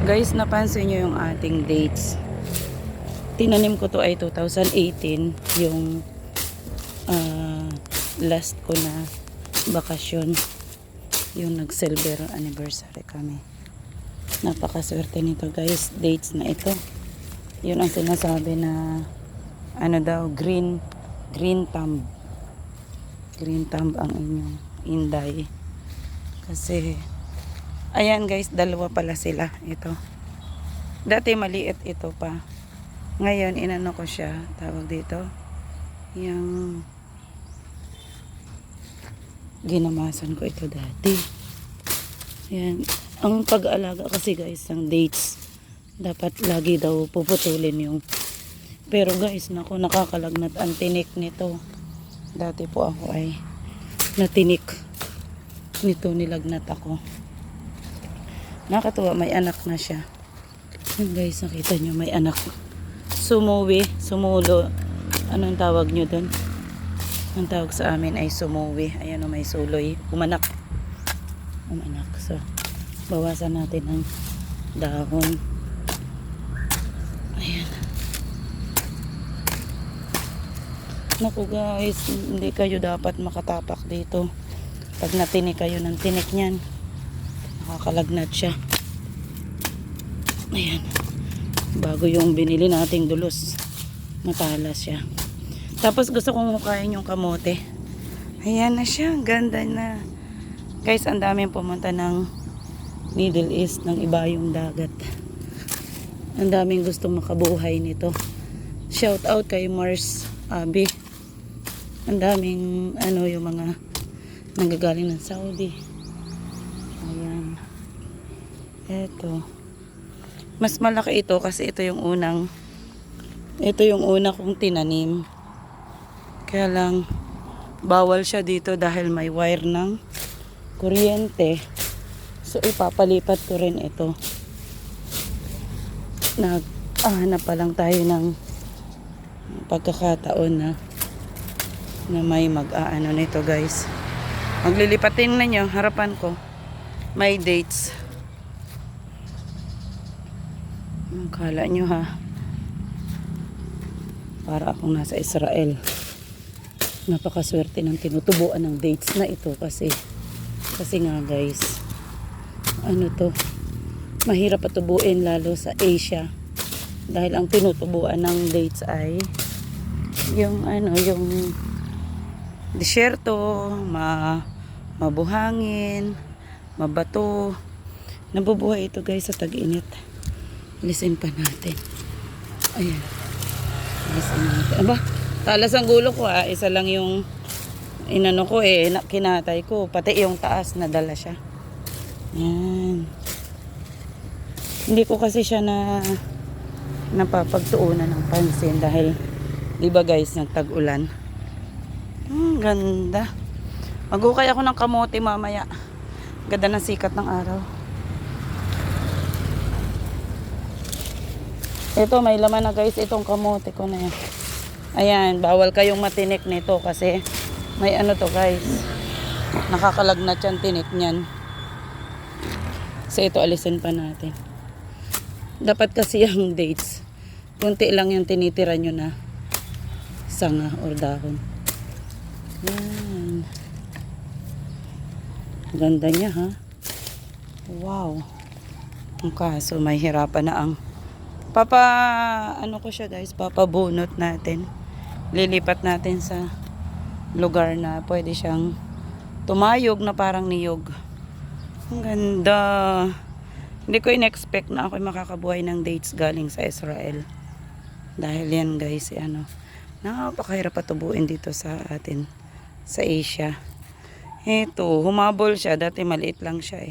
Guys, napansin nyo yung ating dates. Tinanim ko to ay 2018, yung last ko na bakasyon. Yung nag-silver anniversary kami. Napakaswerte nito guys, dates na ito. Yun ang sinasabi na ano daw, green thumb. Green thumb ang inyong inday. Kasi ayan guys, dalawa pala sila. Ito. Dati maliit ito pa. Ngayon, inano ko siya. Tawag dito. Yung ginamasan ko ito dati. Ayan. Ang pag-aalaga kasi guys ng dates, dapat lagi daw puputulin yung. Pero guys, naku, nakakalagnat ang tinik nito. Dati po ako ay natinik. Nito nilagnat ako. Nakatuwa, may anak na siya. Yun guys, nakita nyo, may anak. Sumulo. Anong tawag nyo dun? Ang tawag sa amin ay sumuwi. Ayan o, may suloy. Umanak. So, bawasan natin ang dahon. Ayan. Naku guys, hindi kayo dapat makatapak dito. Pag natinik kayo ng tinik nyan, nakakalagnat siya. Ayan. Bago yung binili nating dulos, matalas siya. Tapos gusto kong hukayin yung kamote. Ayan na siya. Ganda na. Guys, ang daming pumunta ng Middle East, ng ibayong dagat. Ang daming gustong makabuhay nito. Shout out kay Mars Abi. Ang daming yung mga nanggagaling ng Saudi. Ayan. Eto. Mas malaki ito kasi ito yung una kong tinanim. Kaya lang bawal siya dito dahil may wire ng kuryente. So ipapalipat ko rin ito. Naghahanap pa lang tayo ng pagkakataon na may mag-aano nito guys. Maglilipatin na nyo, harapan ko. May dates. Kala nyo ha, para akong nasa Israel. Napakaswerte ng tinutubuan ng dates na ito kasi nga guys, mahirap patubuin lalo sa Asia dahil ang tinutubuan ng dates ay yung disyerto, mabuhangin, mabato. Nabubuhay ito guys sa tag-init. Alisin pa natin. Ayan. Alisin natin. Aba, talas ang gulo ko ha. Isa lang yung inano ko kinatay ko. Pati yung taas nadala siya. Ayan. Hindi ko kasi siya napapagtuunan ng pansin dahil diba guys, nagtag-ulan. Ganda. Magukay ako ng kamote mamaya. Ganda ng sikat ng araw. Ito, may laman na guys, itong kamote ko na yan. Ayan, bawal kayong matinik nito kasi may to guys. Nakakalagnat yan, tinik niyan. So ito, alisin pa natin. Dapat kasi yung dates, kunti lang yung tinitira nyo na sanga or dahon. Ayan. Ganda niya ha. Wow. Ang kaso, may hirapan na ang ko siya guys, papabunot natin. Lilipat natin sa lugar na pwede siyang tumayog na parang niyog. Ang ganda. Hindi ko in-expect na ako makakabuhay ng dates galing sa Israel. Dahil yan guys, napakahirap patubuin dito sa atin, sa Asia. Ito, humabol siya. Dati maliit lang siya